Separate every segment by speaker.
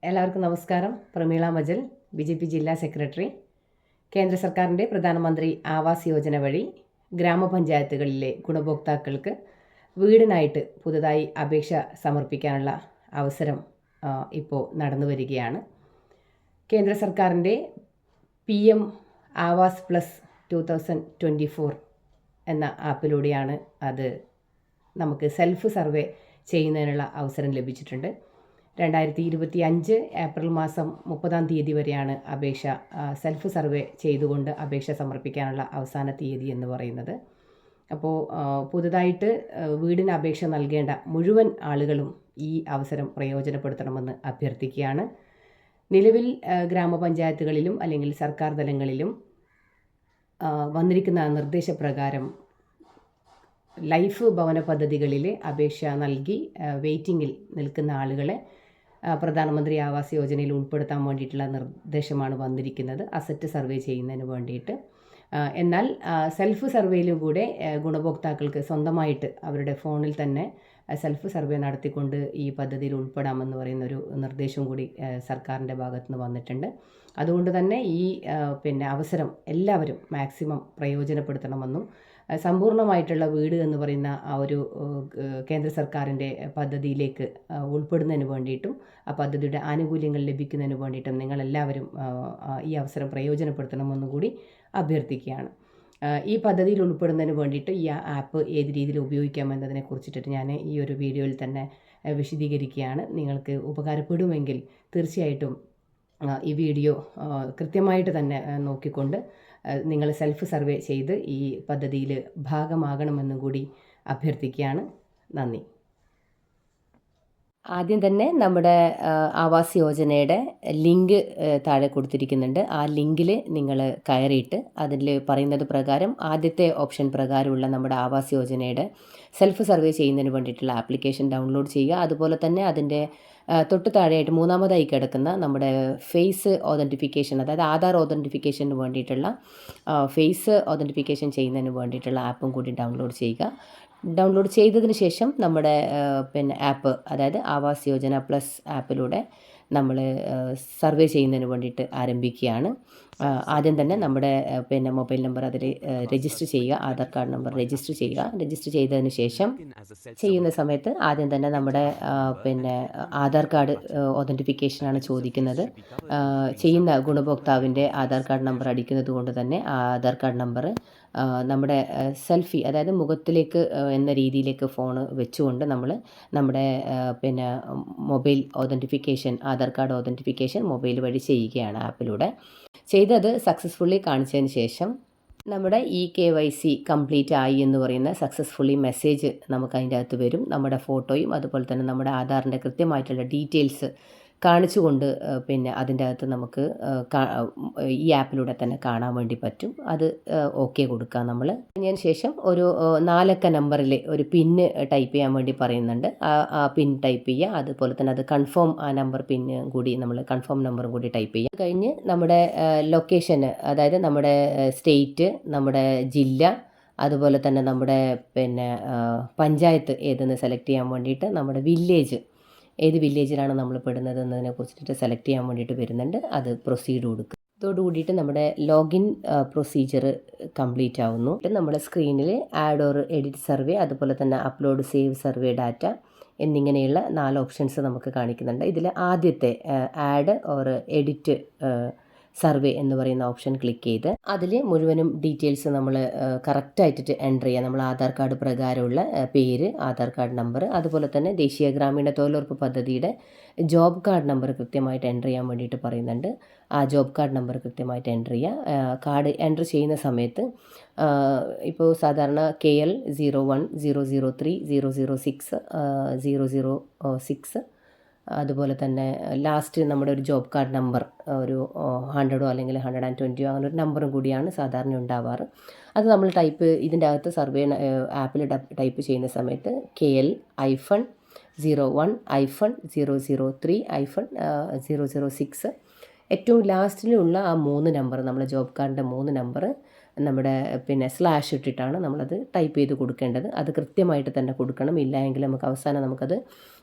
Speaker 1: എല്ലാവർക്കും നമസ്കാരം. പ്രമീള മജൽ, BJP ജില്ലാ സെക്രട്ടറി. കേന്ദ്ര സർക്കാരിൻ്റെ പ്രധാനമന്ത്രി ആവാസ് യോജന വഴി ഗ്രാമപഞ്ചായത്തുകളിലെ ഗുണഭോക്താക്കൾക്ക് വീടിനായിട്ട് പുതുതായി അപേക്ഷ സമർപ്പിക്കാനുള്ള അവസരം ഇപ്പോൾ നടന്നു വരികയാണ്. കേന്ദ്ര സർക്കാരിൻ്റെ PM ആവാസ് പ്ലസ് 2024 എന്ന ആപ്പിലൂടെയാണ് അത് നമുക്ക് സെൽഫ് സർവേ ചെയ്യുന്നതിനുള്ള അവസരം ലഭിച്ചിട്ടുണ്ട്. 2025 ഏപ്രിൽ മാസം 30-ാം തീയതി വരെയാണ് അപേക്ഷ സെൽഫ് സർവേ ചെയ്തുകൊണ്ട് അപേക്ഷ സമർപ്പിക്കാനുള്ള അവസാന തീയതി എന്ന് പറയുന്നത്. അപ്പോൾ പുതുതായിട്ട് വീടിന് അപേക്ഷ നൽകേണ്ട മുഴുവൻ ആളുകളും ഈ അവസരം പ്രയോജനപ്പെടുത്തണമെന്ന് അഭ്യർത്ഥിക്കുകയാണ്. നിലവിൽ ഗ്രാമപഞ്ചായത്തുകളിലും അല്ലെങ്കിൽ സർക്കാർ തലങ്ങളിലും വന്നിരിക്കുന്ന നിർദ്ദേശപ്രകാരം ലൈഫ് ഭവന പദ്ധതികളിൽ അപേക്ഷ നൽകി വെയിറ്റിങ്ങിൽ നിൽക്കുന്ന ആളുകളെ പ്രധാനമന്ത്രി ആവാസ് യോജനയിൽ ഉൾപ്പെടുത്താൻ വേണ്ടിയിട്ടുള്ള നിർദ്ദേശമാണ് വന്നിരിക്കുന്നത്, അസറ്റ് സർവേ ചെയ്യുന്നതിന് വേണ്ടിയിട്ട്. എന്നാൽ സെൽഫ് സർവേയിലും കൂടെ ഗുണഭോക്താക്കൾക്ക് സ്വന്തമായിട്ട് അവരുടെ ഫോണിൽ തന്നെ സെൽഫ് സർവേ നടത്തിക്കൊണ്ട് ഈ പദ്ധതിയിൽ ഉൾപ്പെടാമെന്ന് പറയുന്നൊരു നിർദ്ദേശവും കൂടി സർക്കാരിൻ്റെ ഭാഗത്തു നിന്ന് വന്നിട്ടുണ്ട്. അതുകൊണ്ട് തന്നെ ഈ അവസരം എല്ലാവരും മാക്സിമം പ്രയോജനപ്പെടുത്തണമെന്നും സമ്പൂർണ്ണമായിട്ടുള്ള വീട് എന്ന് പറയുന്ന ആ ഒരു കേന്ദ്ര സർക്കാരിൻ്റെ പദ്ധതിയിലേക്ക് ഉൾപ്പെടുന്നതിന് വേണ്ടിയിട്ടും ആ പദ്ധതിയുടെ ആനുകൂല്യങ്ങൾ ലഭിക്കുന്നതിന് വേണ്ടിയിട്ടും നിങ്ങളെല്ലാവരും ഈ അവസരം പ്രയോജനപ്പെടുത്തണമെന്നും കൂടി അഭ്യർത്ഥിക്കുകയാണ്. ഈ പദ്ധതിയിൽ ഉൾപ്പെടുന്നതിന് വേണ്ടിയിട്ട് ഈ ആപ്പ് ഏത് രീതിയിൽ ഉപയോഗിക്കാമെന്നതിനെ കുറിച്ചിട്ട് ഞാൻ ഈ ഒരു വീഡിയോയിൽ തന്നെ വിശദീകരിക്കുകയാണ്. നിങ്ങൾക്ക് ഉപകാരപ്പെടുമെങ്കിൽ തീർച്ചയായിട്ടും ഈ വീഡിയോ കൃത്യമായിട്ട് തന്നെ നോക്കിക്കൊണ്ട് നിങ്ങൾ സെൽഫ് സർവേ ചെയ്ത് ഈ പദ്ധതിയിൽ ഭാഗമാകണമെന്നും കൂടി അഭ്യർത്ഥിക്കുകയാണ്. നന്ദി. ആദ്യം തന്നെ നമ്മുടെ ആവാസ് യോജനയുടെ ലിങ്ക് താഴെ കൊടുത്തിരിക്കുന്നുണ്ട്. ആ ലിങ്കിൽ നിങ്ങൾ കയറിയിട്ട് അതിൽ പറയുന്നത് പ്രകാരം ആദ്യത്തെ ഓപ്ഷൻ പ്രകാരമുള്ള നമ്മുടെ ആവാസ് യോജനയുടെ സെൽഫ് സർവേ ചെയ്യുന്നതിന് വേണ്ടിയിട്ടുള്ള ആപ്ലിക്കേഷൻ ഡൗൺലോഡ് ചെയ്യുക. അതുപോലെ തന്നെ അതിൻ്റെ തൊട്ട് താഴെയായിട്ട് മൂന്നാമതായി കിടക്കുന്ന നമ്മുടെ ഫേസ് ഓതൻറ്റിഫിക്കേഷൻ, അതായത് ആധാർ ഓതൻറ്റിഫിക്കേഷന് വേണ്ടിയിട്ടുള്ള ഫേസ് ഓതൻറ്റിഫിക്കേഷൻ ചെയ്യുന്നതിന് വേണ്ടിയിട്ടുള്ള ആപ്പും കൂടി ഡൗൺലോഡ് ചെയ്യുക. ഡൗൺലോഡ് ചെയ്തതിന് ശേഷം നമ്മുടെ ആപ്പ്, അതായത് ആവാസ് യോജന പ്ലസ് ആപ്പിലൂടെ നമ്മൾ സർവേ ചെയ്യുന്നതിന് വേണ്ടിയിട്ട് ആരംഭിക്കുകയാണ്. ആദ്യം തന്നെ നമ്മുടെ മൊബൈൽ നമ്പർ അതിൽ രജിസ്റ്റർ ചെയ്യുക, ആധാർ കാർഡ് നമ്പർ രജിസ്റ്റർ ചെയ്യുക. രജിസ്റ്റർ ചെയ്തതിന് ശേഷം ചെയ്യുന്ന സമയത്ത് ആദ്യം തന്നെ നമ്മുടെ ആധാർ കാർഡ് ഓതൻറ്റിഫിക്കേഷനാണ് ചോദിക്കുന്നത്. ചെയ്യുന്ന ഗുണഭോക്താവിൻ്റെ ആധാർ കാർഡ് നമ്പർ അടിക്കുന്നത് കൊണ്ട് തന്നെ ആ ആധാർ കാർഡ് നമ്പർ നമ്മുടെ സെൽഫി, അതായത് മുഖത്തിലേക്ക് എന്ന രീതിയിലേക്ക് ഫോണ് വെച്ചുകൊണ്ട് നമ്മൾ നമ്മുടെ mobile authentication, Aadhaar card authentication mobile വഴി ചെയ്യുകയാണ് ആപ്പിലൂടെ. ചെയ്തത് സക്സസ്ഫുള്ളി കാണിച്ചതിന് ശേഷം നമ്മുടെ KYC കംപ്ലീറ്റ് ആയി എന്ന് പറയുന്ന സക്സസ്ഫുള്ളി മെസ്സേജ് നമുക്ക് അതിൻ്റെ അകത്ത് വരും. നമ്മുടെ ഫോട്ടോയും അതുപോലെ തന്നെ നമ്മുടെ ആധാറിൻ്റെ കൃത്യമായിട്ടുള്ള ഡീറ്റെയിൽസ് കാണിച്ചുകൊണ്ട് അതിൻ്റെ അകത്ത് നമുക്ക് ഈ ആപ്പിലൂടെ തന്നെ കാണാൻ വേണ്ടി പറ്റും. അത് ഓക്കെ കൊടുക്കുക. നമ്മൾ അതിന് ശേഷം ഒരു 4 അക്ക നമ്പറിൽ ഒരു പിന്ന് ടൈപ്പ് ചെയ്യാൻ വേണ്ടി പറയുന്നുണ്ട്. ആ പിൻ ടൈപ്പ് ചെയ്യുക. അതുപോലെ തന്നെ അത് കൺഫേം, ആ നമ്പർ പിന്ന് കൂടി നമ്മൾ കൺഫേം നമ്പറും കൂടി ടൈപ്പ് ചെയ്യുക. കഴിഞ്ഞ് നമ്മുടെ ലൊക്കേഷന്, അതായത് നമ്മുടെ സ്റ്റേറ്റ്, നമ്മുടെ ജില്ല, അതുപോലെ തന്നെ നമ്മുടെ പഞ്ചായത്ത് ഏതെന്ന് സെലക്ട് ചെയ്യാൻ വേണ്ടിയിട്ട് നമ്മുടെ വില്ലേജ്, ഏത് വില്ലേജിലാണ് നമ്മൾ പെടുന്നത് എന്നതിനെ കുറിച്ചിട്ട് സെലക്ട് ചെയ്യാൻ വേണ്ടിയിട്ട് വരുന്നുണ്ട്. അത് പ്രൊസീഡ് കൊടുക്കുക. ഇതോടുകൂടിയിട്ട് നമ്മുടെ ലോഗിൻ പ്രൊസീജിയർ കംപ്ലീറ്റ് ആവുന്നു. നമ്മുടെ സ്ക്രീനിൽ ആഡ് ഓർ എഡിറ്റ് സർവേ, അതുപോലെ തന്നെ അപ്ലോഡ് സേവ് സർവേ ഡാറ്റ എന്നിങ്ങനെയുള്ള 4 ഓപ്ഷൻസ് നമുക്ക് കാണിക്കുന്നുണ്ട്. ഇതിൽ ആദ്യത്തെ ആഡ് ഓർ എഡിറ്റ് സർവേ എന്ന് പറയുന്ന ഓപ്ഷൻ ക്ലിക്ക് ചെയ്ത് അതിൽ മുഴുവനും ഡീറ്റെയിൽസ് നമ്മൾ കറക്റ്റായിട്ട് എൻ്റർ ചെയ്യുക. നമ്മൾ ആധാർ കാർഡ് പ്രകാരമുള്ള പേര്, ആധാർ കാർഡ് നമ്പർ, അതുപോലെ തന്നെ ദേശീയ ഗ്രാമീണ തൊഴിലുറപ്പ് പദ്ധതിയുടെ ജോബ് കാർഡ് നമ്പർ കൃത്യമായിട്ട് എൻ്റർ ചെയ്യാൻ വേണ്ടിയിട്ട് പറയുന്നുണ്ട്. ആ ജോബ് കാർഡ് നമ്പർ കൃത്യമായിട്ട് എൻ്റർ ചെയ്യുക. കാർഡ് എൻ്റർ ചെയ്യുന്ന സമയത്ത് ഇപ്പോൾ സാധാരണ KL 01003006 006, അതുപോലെ തന്നെ ലാസ്റ്റ് നമ്മുടെ ഒരു ജോബ് കാർഡ് നമ്പർ ഒരു 100 അല്ലെങ്കിൽ 120 അങ്ങനെ ഒരു നമ്പറും കൂടിയാണ് സാധാരണ ഉണ്ടാവാറ്. അത് നമ്മൾ ഇതിൻ്റെ അകത്ത് സർവേ ആപ്പിൽ ടൈപ്പ് ചെയ്യുന്ന സമയത്ത് KL-01-003-006 ഏറ്റവും ലാസ്റ്റിലുള്ള ആ 3 നമ്പർ, നമ്മുടെ ജോബ് കാർഡിൻ്റെ 3 നമ്പർ നമ്മുടെ സ്ലാഷ് ഇട്ടിട്ടാണ് നമ്മളത് ടൈപ്പ് ചെയ്ത് കൊടുക്കേണ്ടത്. അത് കൃത്യമായിട്ട് തന്നെ കൊടുക്കണം. ഇല്ല എങ്കിൽ നമുക്ക് അവസാനം നമുക്കത്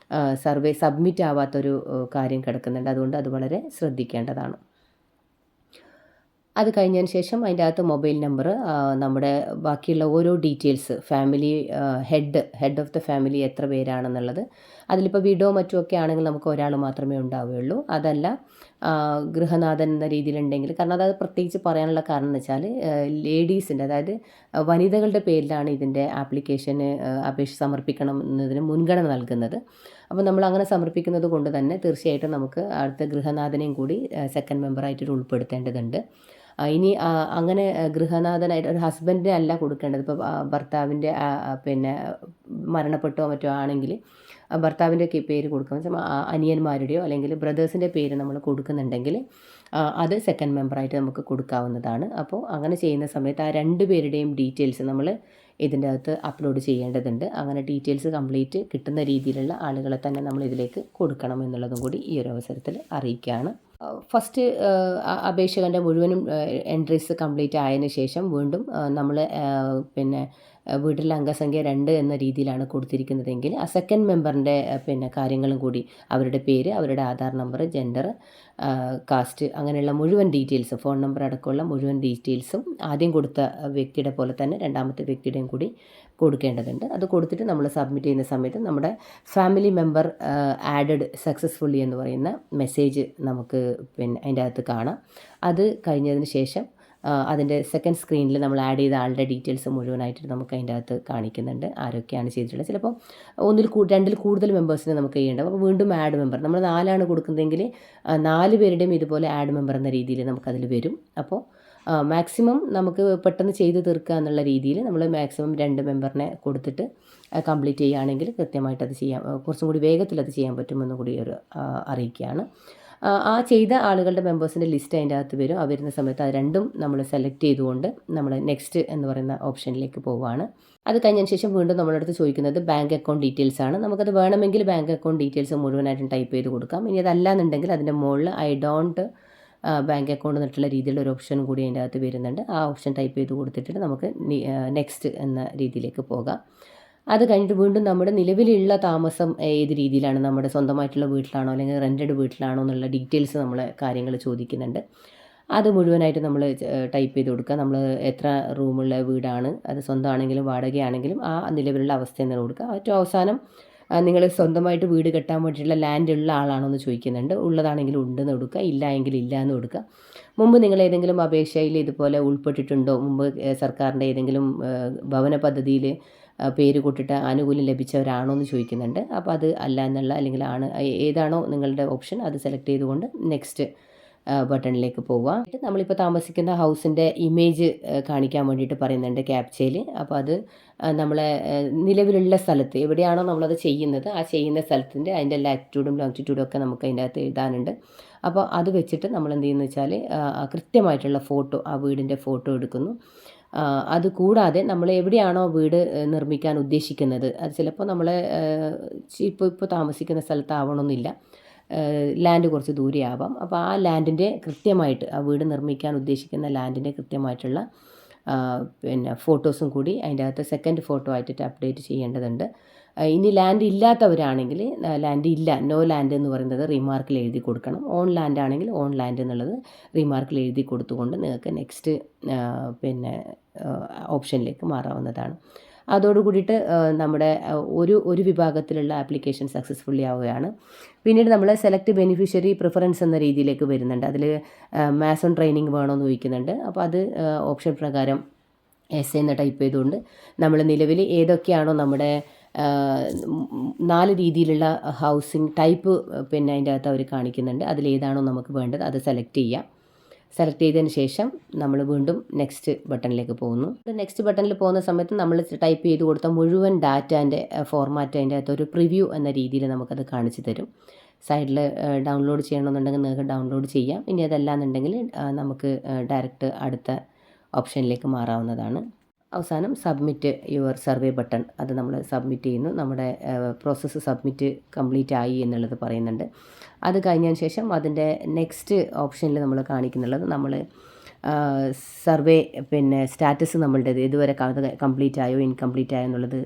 Speaker 1: സർവേ സബ്മിറ്റ് ആവാത്തൊരു കാര്യം കിടക്കുന്നുണ്ട്. അതുകൊണ്ട് അത് വളരെ ശ്രദ്ധിക്കേണ്ടതാണ്. അത് കഴിഞ്ഞതിന് ശേഷം അതിൻ്റെ അകത്ത് മൊബൈൽ നമ്പർ, നമ്മുടെ ബാക്കിയുള്ള ഓരോ details, family head of the family എത്ര പേരാണെന്നുള്ളത്, അതിലിപ്പോൾ വീടോ മറ്റോ ഒക്കെ ആണെങ്കിൽ നമുക്ക് ഒരാൾ മാത്രമേ ഉണ്ടാവുകയുള്ളൂ. അതല്ല ഗൃഹനാഥൻ എന്ന രീതിയിലുണ്ടെങ്കിൽ, കാരണം അത് പ്രത്യേകിച്ച് പറയാനുള്ള കാരണം എന്ന് വെച്ചാൽ ലേഡീസിൻ്റെ, അതായത് വനിതകളുടെ പേരിലാണ് ഇതിൻ്റെ അപേക്ഷ സമർപ്പിക്കണം എന്നതിന് മുൻഗണന നൽകുന്നത്. അപ്പോൾ നമ്മൾ അങ്ങനെ സമർപ്പിക്കുന്നത് കൊണ്ട് തന്നെ തീർച്ചയായിട്ടും നമുക്ക് അടുത്ത ഗൃഹനാഥനെയും കൂടി സെക്കൻഡ് മെമ്പറായിട്ട് ഉൾപ്പെടുത്തേണ്ടതുണ്ട്. ഇനി അങ്ങനെ ഗൃഹനാഥനായിട്ട് ഒരു ഹസ്ബൻഡിനെ അല്ല കൊടുക്കേണ്ടത്. ഇപ്പോൾ ഭർത്താവിൻ്റെ പിന്നെ മരണപ്പെട്ടോ മറ്റോ ആണെങ്കിൽ ഭർത്താവിൻ്റെ പേര് കൊടുക്കുക, അനിയന്മാരുടെയോ അല്ലെങ്കിൽ ബ്രദേഴ്സിൻ്റെ പേര് നമ്മൾ കൊടുക്കുന്നുണ്ടെങ്കിൽ അത് സെക്കൻഡ് മെമ്പറായിട്ട് നമുക്ക് കൊടുക്കാവുന്നതാണ്. അപ്പോൾ അങ്ങനെ ചെയ്യുന്ന സമയത്ത് ആ 2 പേരുടെയും ഡീറ്റെയിൽസ് നമ്മൾ ഇതിൻ്റെ അകത്ത് അപ്ലോഡ് ചെയ്യേണ്ടതുണ്ട്. അങ്ങനെ ഡീറ്റെയിൽസ് കംപ്ലീറ്റ് കിട്ടുന്ന രീതിയിലുള്ള ആളുകളെ തന്നെ നമ്മൾ ഇതിലേക്ക് കൊടുക്കണം എന്നുള്ളതും കൂടി ഈ ഒരു അവസരത്തിൽ അറിയിക്കുകയാണ്. ഫസ്റ്റ് അപേക്ഷകൻ്റെ മുഴുവനും എൻട്രീസ് കംപ്ലീറ്റ് ആയതിനു ശേഷം വീണ്ടും നമ്മൾ പിന്നെ വീട്ടിലെ അംഗസംഖ്യ 2 എന്ന രീതിയിലാണ് കൊടുത്തിരിക്കുന്നതെങ്കിൽ ആ സെക്കൻഡ് മെമ്പറിൻ്റെ കാര്യങ്ങളും കൂടി, അവരുടെ പേര്, അവരുടെ ആധാർ നമ്പർ, ജെൻഡർ, കാസ്റ്റ്, അങ്ങനെയുള്ള മുഴുവൻ ഡീറ്റെയിൽസും, ഫോൺ നമ്പർ അടക്കമുള്ള മുഴുവൻ ഡീറ്റെയിൽസും ആദ്യം കൊടുത്ത വ്യക്തിയുടെ പോലെ തന്നെ രണ്ടാമത്തെ വ്യക്തിയുടെയും കൂടി കൊടുക്കേണ്ടതുണ്ട്. അത് കൊടുത്തിട്ട് നമ്മൾ സബ്മിറ്റ് ചെയ്യുന്ന സമയത്ത് നമ്മുടെ ഫാമിലി മെമ്പർ ആഡഡ് സക്സസ്ഫുള്ളി എന്ന് പറയുന്ന മെസ്സേജ് നമുക്ക് അതിൻ്റെ അകത്ത് കാണാം. അത് കഴിഞ്ഞതിന് ശേഷം അതിൻ്റെ സെക്കൻഡ് സ്ക്രീനിൽ നമ്മൾ ആഡ് ചെയ്ത ആളുടെ ഡീറ്റെയിൽസ് മുഴുവനായിട്ട് നമുക്ക് അതിൻ്റെ അകത്ത് കാണിക്കുന്നുണ്ട്, ആരൊക്കെയാണ് ചെയ്തിട്ടുള്ളത്. ചിലപ്പോൾ 2 കൂടുതൽ മെമ്പേഴ്സിനെ നമുക്ക് ചെയ്യേണ്ടത്. അപ്പോൾ വീണ്ടും ആഡ് മെമ്പർ, നമ്മൾ 4 കൊടുക്കുന്നതെങ്കിൽ 4 പേരുടെയും ഇതുപോലെ ആഡ് മെമ്പർ എന്ന രീതിയിൽ നമുക്കതിൽ വരും. അപ്പോൾ മാക്സിമം നമുക്ക് പെട്ടെന്ന് ചെയ്ത് തീർക്കുക എന്നുള്ള രീതിയിൽ നമ്മൾ മാക്സിമം 2 മെമ്പറിനെ കൊടുത്തിട്ട് കംപ്ലീറ്റ് ചെയ്യുകയാണെങ്കിൽ കൃത്യമായിട്ട് അത് ചെയ്യാം, കുറച്ചും കൂടി വേഗത്തിൽ അത് ചെയ്യാൻ പറ്റുമെന്ന് കൂടി ഒരു അറിയിക്കുകയാണ്. ആ ചെയ്ത ആളുകളുടെ മെമ്പേഴ്സിൻ്റെ ലിസ്റ്റ് അതിൻ്റെ അകത്ത് വരും. ആ വരുന്ന സമയത്ത് അത് 2ഉം നമ്മൾ സെലക്ട് ചെയ്തുകൊണ്ട് നമ്മൾ നെക്സ്റ്റ് എന്ന് പറയുന്ന ഓപ്ഷനിലേക്ക് പോവുകയാണ്. അത് കഴിഞ്ഞതിന് ശേഷം വീണ്ടും നമ്മുടെ അടുത്ത് ചോദിക്കുന്നത് ബാങ്ക് അക്കൗണ്ട് ഡീറ്റെയിൽസ് ആണ്. നമുക്കത് വേണമെങ്കിൽ ബാങ്ക് അക്കൗണ്ട് ഡീറ്റെയിൽസ് മുഴുവനായിട്ടും ടൈപ്പ് ചെയ്ത് കൊടുക്കാം. ഇനി അതല്ലാന്നുണ്ടെങ്കിൽ അതിൻ്റെ മുകളിൽ ഐ ഡോണ്ട് ബാങ്ക് അക്കൗണ്ട് എന്നിട്ടുള്ള രീതിയിലുള്ള ഒരു ഓപ്ഷൻ കൂടി അതിൻ്റെ അകത്ത് വരുന്നുണ്ട്. ആ ഓപ്ഷൻ ടൈപ്പ് ചെയ്ത് കൊടുത്തിട്ട് നമുക്ക് നെക്സ്റ്റ് എന്ന രീതിയിലേക്ക് പോകാം. അത് കഴിഞ്ഞിട്ട് വീണ്ടും നമ്മുടെ നിലവിലുള്ള താമസം ഏത് രീതിയിലാണ്, നമ്മുടെ സ്വന്തമായിട്ടുള്ള വീട്ടിലാണോ അല്ലെങ്കിൽ റെൻറ്റഡ് വീട്ടിലാണോ എന്നുള്ള ഡീറ്റെയിൽസ് നമ്മളെ കാര്യങ്ങൾ ചോദിക്കുന്നുണ്ട്. അത് മുഴുവനായിട്ട് നമ്മൾ ടൈപ്പ് ചെയ്ത് കൊടുക്കുക. നമ്മൾ എത്ര റൂമുള്ള വീടാണ്, അത് സ്വന്തമാണെങ്കിലും വാടകയാണെങ്കിലും ആ നിലവിലുള്ള അവസ്ഥ എന്ന് കൊടുക്കുക. ഏറ്റവും അവസാനം നിങ്ങൾ സ്വന്തമായിട്ട് വീട് കെട്ടാൻ വേണ്ടിയിട്ടുള്ള ലാൻഡ് ഉള്ള ആളാണോ എന്ന് ചോദിക്കുന്നുണ്ട്. ഉള്ളതാണെങ്കിൽ ഉണ്ടെന്ന് കൊടുക്കുക, ഇല്ല എങ്കിൽ ഇല്ല എന്ന് കൊടുക്കുക. മുമ്പ് നിങ്ങൾ ഏതെങ്കിലും അപേക്ഷയിൽ ഇതുപോലെ ഉൾപ്പെട്ടിട്ടുണ്ടോ, മുമ്പ് സർക്കാരിൻ്റെ ഏതെങ്കിലും ഭവന പദ്ധതിയിൽ പേര് കൂട്ടിട്ട് ആനുകൂല്യം ലഭിച്ചവരാണോ എന്ന് ചോദിക്കുന്നുണ്ട്. അപ്പോൾ അത് അല്ല എന്നുള്ള, അല്ലെങ്കിൽ ആണ്, ഏതാണോ നിങ്ങളുടെ ഓപ്ഷൻ അത് സെലക്ട് ചെയ്തുകൊണ്ട് നെക്സ്റ്റ് ബട്ടണിലേക്ക് പോവുക. നമ്മളിപ്പോൾ താമസിക്കുന്ന ഹൗസിൻ്റെ ഇമേജ് കാണിക്കാൻ വേണ്ടിയിട്ട് പറയുന്നുണ്ട് ക്യാപ്ചയിൽ. അപ്പോൾ അത് നമ്മളെ നിലവിലുള്ള സ്ഥലത്ത് എവിടെയാണോ നമ്മളത് ചെയ്യുന്നത് ആ ചെയ്യുന്ന സ്ഥലത്തിൻ്റെ അതിൻ്റെ ലാറ്റിറ്റ്യൂഡും ലോങ്ങിറ്റ്യൂഡും ഒക്കെ നമുക്ക് അതിൻ്റെ അകത്ത് എഴുതാനുണ്ട്. അപ്പോൾ അത് വെച്ചിട്ട് നമ്മൾ എന്ത് ചെയ്യുന്നു വെച്ചാൽ കൃത്യമായിട്ടുള്ള ഫോട്ടോ, ആ വീടിൻ്റെ ഫോട്ടോ എടുക്കുന്നു. അതുകൂടാതെ നമ്മൾ എവിടെയാണോ വീട് നിർമ്മിക്കാൻ ഉദ്ദേശിക്കുന്നത്, അത് ചിലപ്പോൾ നമ്മളെ ഇപ്പോൾ താമസിക്കുന്ന സ്ഥലത്താവണമെന്നില്ല, ലാൻഡ് കുറച്ച് ദൂരെ ആവാം. അപ്പോൾ ആ ലാൻഡിൻ്റെ കൃത്യമായിട്ട്, ആ വീട് നിർമ്മിക്കാൻ ഉദ്ദേശിക്കുന്ന ലാൻഡിൻ്റെ കൃത്യമായിട്ടുള്ള ഫോട്ടോസും കൂടി അതിൻ്റെ അകത്ത് സെക്കൻഡ് ഫോട്ടോ ആയിട്ട് അപ്ഡേറ്റ് ചെയ്യേണ്ടതുണ്ട്. ഇനി ലാൻഡ് ഇല്ലാത്തവരാണെങ്കിൽ ലാൻഡ് ഇല്ല, നോ ലാൻഡ് എന്ന് പറയുന്നത് റിമാർക്കിൽ എഴുതി കൊടുക്കണം. ഓൺ ലാൻഡ് ആണെങ്കിൽ ഓൺ ലാൻഡ് എന്നുള്ളത് റിമാർക്കിൽ എഴുതി കൊടുത്തുകൊണ്ട് നിങ്ങൾക്ക് നെക്സ്റ്റ് ഓപ്ഷനിലേക്ക് മാറാവുന്നതാണ്. അതോടുകൂടിയിട്ട് നമ്മുടെ ഒരു വിഭാഗത്തിലുള്ള ആപ്ലിക്കേഷൻ സക്സസ്ഫുള്ളി ആവുകയാണ്. പിന്നീട് നമ്മൾ സെലക്ട് ബെനിഫിഷ്യറി പ്രിഫറൻസ് എന്ന രീതിയിലേക്ക് വരുന്നുണ്ട്. അതിൽ മാസൺ ട്രെയിനിങ് വേണമെന്ന് ചോദിക്കുന്നുണ്ട്. അപ്പോൾ അത് ഓപ്ഷൻ പ്രകാരം എസ് എന്ന് ടൈപ്പ് ചെയ്തുകൊണ്ട് നമ്മൾ നിലവിൽ ഏതൊക്കെയാണോ നമ്മുടെ 4 രീതിയിലുള്ള ഹൗസിംഗ് ടൈപ്പ് അതിൻ്റെ അകത്ത് അവർ കാണിക്കുന്നുണ്ട്, അതിലേതാണോ നമുക്ക് വേണ്ടത് അത് സെലക്ട് ചെയ്യാം. സെലക്ട് ചെയ്തതിന് ശേഷം നമ്മൾ വീണ്ടും നെക്സ്റ്റ് ബട്ടണിലേക്ക് പോകുന്നു. നെക്സ്റ്റ് ബട്ടണിൽ പോകുന്ന സമയത്ത് നമ്മൾ ടൈപ്പ് ചെയ്ത് കൊടുത്ത മുഴുവൻ ഡാറ്റാൻ്റെ ഫോർമാറ്റ് അതിൻ്റെ അകത്ത് ഒരു പ്രിവ്യൂ എന്ന രീതിയിൽ നമുക്കത് കാണിച്ചു തരും. സൈഡിൽ ഡൗൺലോഡ് ചെയ്യണമെന്നുണ്ടെങ്കിൽ നിങ്ങൾക്ക് ഡൗൺലോഡ് ചെയ്യാം. ഇനി അതല്ലാന്നുണ്ടെങ്കിൽ നമുക്ക് ഡയറക്റ്റ് അടുത്ത ഓപ്ഷനിലേക്ക് മാറാവുന്നതാണ്. അവസാനം സബ്മിറ്റ് യുവർ സർവേ ബട്ടൺ, അത് നമ്മൾ സബ്മിറ്റ് ചെയ്യുന്നു. നമ്മുടെ പ്രോസസ്സ് സബ്മിറ്റ് കംപ്ലീറ്റ് ആയി എന്നുള്ളത് പറയുന്നുണ്ട്. അത് കഴിഞ്ഞതിന് ശേഷം അതിൻ്റെ നെക്സ്റ്റ് ഓപ്ഷനിൽ നമ്മൾ കാണിക്കുന്നുള്ളത് നമ്മൾ സർവേ സ്റ്റാറ്റസ് നമ്മളുടേത് ഇതുവരെ കംപ്ലീറ്റ് ആയോ ഇൻകംപ്ലീറ്റ് ആയോ എന്നുള്ളത്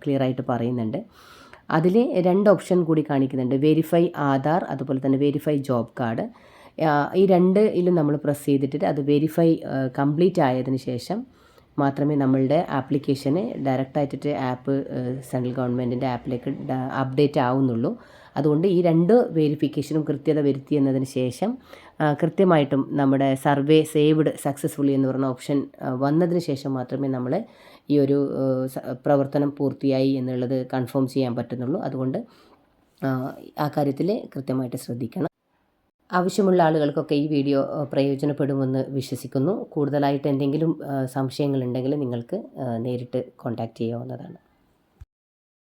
Speaker 1: ക്ലിയറായിട്ട് പറയുന്നുണ്ട്. അതിൽ 2 ഓപ്ഷൻ കൂടി കാണിക്കുന്നുണ്ട്, വെരിഫൈ ആധാർ അതുപോലെ തന്നെ വെരിഫൈ ജോബ് കാർഡ്. ഈ രണ്ടിലും നമ്മൾ പ്രസ് ചെയ്തിട്ട് അത് വെരിഫൈ കംപ്ലീറ്റ് ആയതിനു ശേഷം മാത്രമേ നമ്മളുടെ ആപ്ലിക്കേഷന് ഡയറക്റ്റായിട്ട് ആപ്പ് സെൻട്രൽ ഗവൺമെൻറ്റിൻ്റെ ആപ്പിലേക്ക് അപ്ഡേറ്റ് ആവുന്നുള്ളൂ. അതുകൊണ്ട് ഈ 2 വെരിഫിക്കേഷനും കൃത്യത വരുത്തി എന്നതിന് ശേഷം കൃത്യമായിട്ടും നമ്മുടെ സർവേ സേവ്ഡ് സക്സസ്ഫുള്ളി എന്ന് പറഞ്ഞ ഓപ്ഷൻ വന്നതിന് ശേഷം മാത്രമേ നമ്മൾ ഈ ഒരു പ്രവർത്തനം പൂർത്തിയായി എന്നുള്ളത് കൺഫേം ചെയ്യാൻ പറ്റുന്നുള്ളൂ. അതുകൊണ്ട് ആ കാര്യത്തിൽ കൃത്യമായിട്ട് ശ്രദ്ധിക്കണം. ആവശ്യമുള്ള ആളുകൾക്കൊക്കെ ഈ വീഡിയോ പ്രയോജനപ്പെടുമെന്ന് വിശ്വസിക്കുന്നു. കൂടുതലായിട്ട് എന്തെങ്കിലും സംശയങ്ങളുണ്ടെങ്കിൽ നിങ്ങൾക്ക് നേരിട്ട് കോൺടാക്റ്റ് ചെയ്യാവുന്നതാണ്.